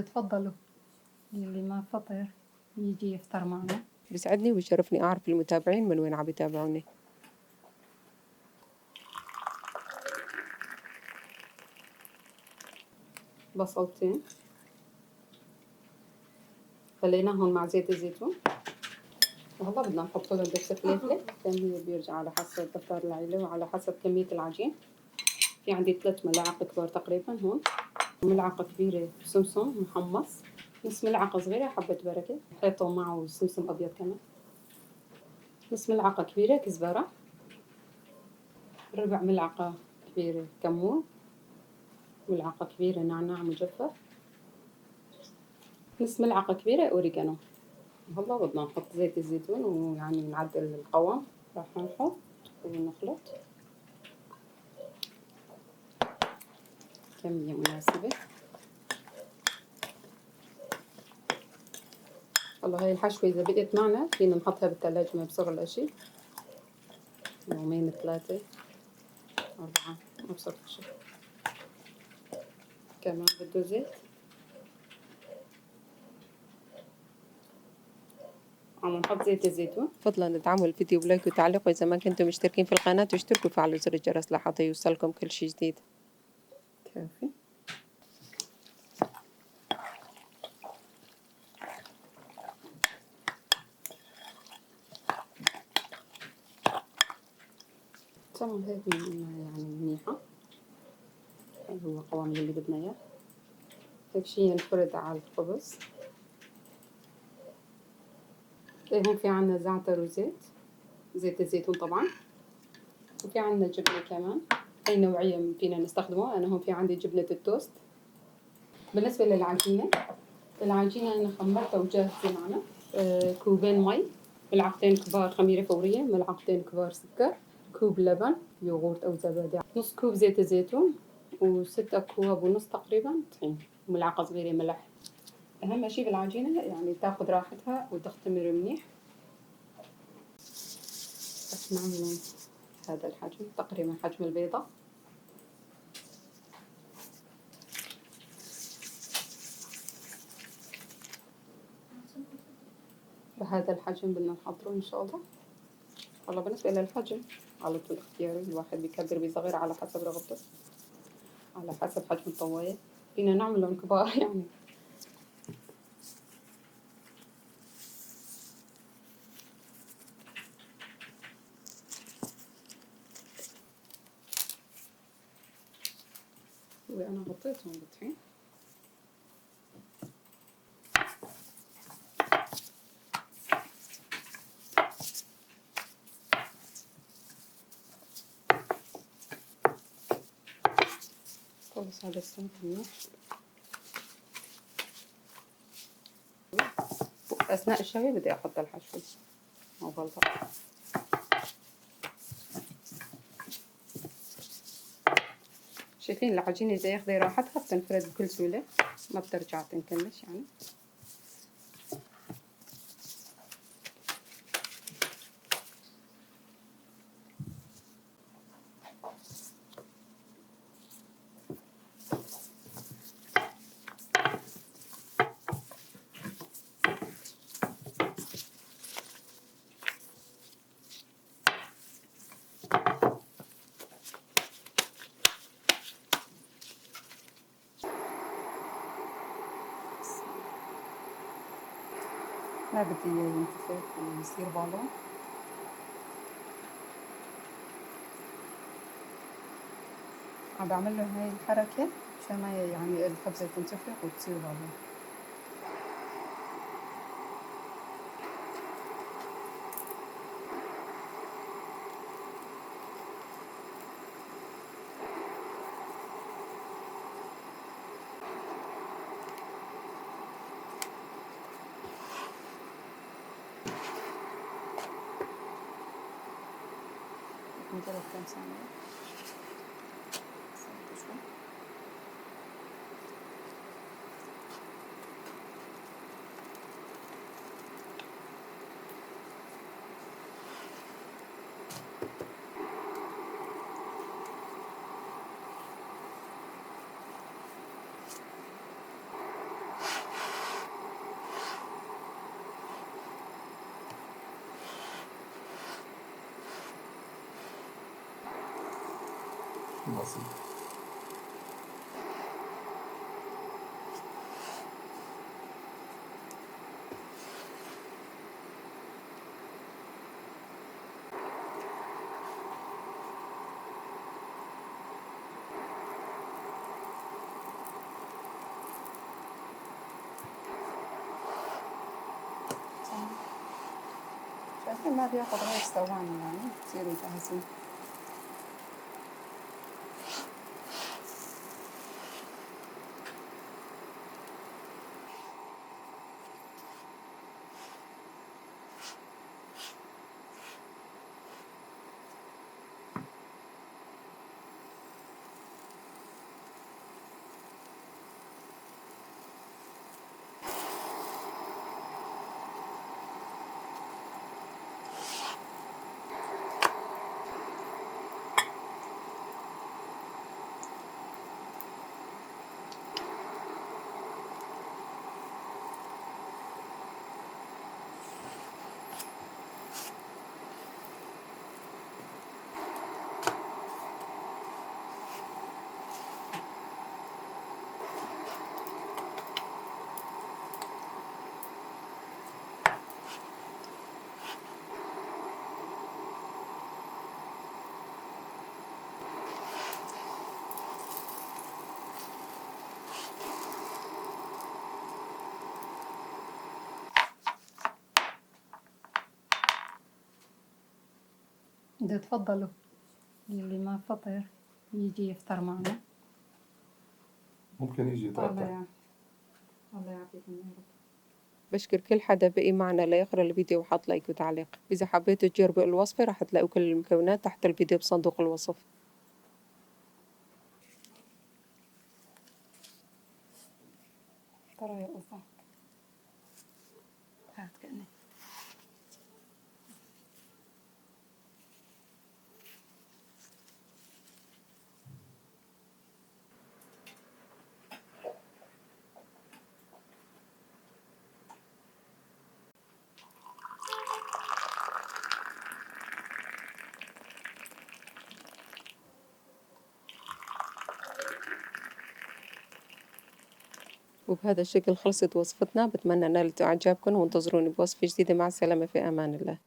تفضلوا اللي ما فطر يجي يفطر معنا. بيسعدني ويشرفني أعرف المتابعين من وين عم يتابعوني. بصلتين خليناهم مع زيت الزيتون، وهلا بدنا نحط لهم دبس فليفلة. كان هي بيرجع على حسب بطار العيلة وعلى حسب كمية العجين. في عندي 3 ملاعق كبار تقريبا هون، ملعقة كبيرة سمسم محمص، نص ملعقة صغيرة حبة بركة، حيطه معه سمسم أبيض كمان، نص ملعقة كبيرة كزبرة، ربع ملعقة كبيرة كمون، ملعقة كبيرة نعناع مجفف، نص ملعقة كبيرة أوريجانو. هلا بدنا نحط زيت الزيتون ويعني نعدل القوام. راح نحط ونخلط كمية مناسبة. والله هاي الحشوة إذا بقيت معنا فينا نحطها بالثلاجة ما بصير ولا شي، يومين 3 4 ما بصير شي. كمان بده زيت. عم نحط زيت الزيتون. فضلا ادعموا الفيديو بلايك وتعليق، وإذا ما كنتم مشتركين في القناة اشتركوا وفعلوا زر الجرس لحتى يوصلكم كل شي جديد. كافي. طبعا هيك يعني منيحة، هاي هو قوام اللي بدنا اياه. هيك شي ينفرد على الخبز. هون في عنا زعتر وزيت، زيت الزيتون طبعا، وفي عنا جبنة كمان. أي نوعية فينا نستخدمه. أنا هون في عندي جبنة التوست. بالنسبة للعجينة، العجينة أنا خمرتها وجاهزة معنا. كوبين مي، ملعقتين كبار خميرة فورية، ملعقتين كبار سكر، كوب لبن يوغورت أو زبادي، نص كوب زيت الزيتون، و6 كوب ونص تقريبا طحين، وملعقة صغيرة ملح. أهم شي بالعجينة يعني تاخد راحتها وتختمر منيح. بس نعمل هذا الحجم تقريبا حجم البيضة. بهذا الحجم بدنا نحضره إن شاء الله. والله بالنسبة للحجم على طول اختياري، الواحد بيكبر بيصغر على حسب رغبته، على حسب حجم الطواية. فينا نعملهم كبار يعني. وأنا غطيتهم بالطحين. خلص هذا السمك منيح. أثناء الشوي بدي أحط الحشو مو غلطة. شايفين العجينة إذا ياخذ راحتها بتنفرد بكل سهولة، ما بترجع تنكمش يعني. ما بدي إياه ينتفخ ويصير بالون. عم بعمل له هاي الحركة مشان ما يعني الخبزة تنتفخ وتصير بالون. نجرب كم ثانية. بسيط. شايفين ما بياخد غير ثواني يعني تصيروا جاهزين. ده تفضلوا اللي ما فطر يجي يفطر معنا. ممكن يجي الله يتغدى. يعافيك. الله يعافيكم يا رب. بشكر كل حدا بقي معنا ليقرأ الفيديو وحط لايك وتعليق. إذا حبيتوا تجربوا الوصفة راح تلاقوا كل المكونات تحت الفيديو بصندوق الوصف. ترى يا أوفا هات كأني وبهذا الشكل خلصت وصفتنا. بتمنى نالت إعجابكم وانتظروني بوصفة جديدة. مع السلامة، في أمان الله.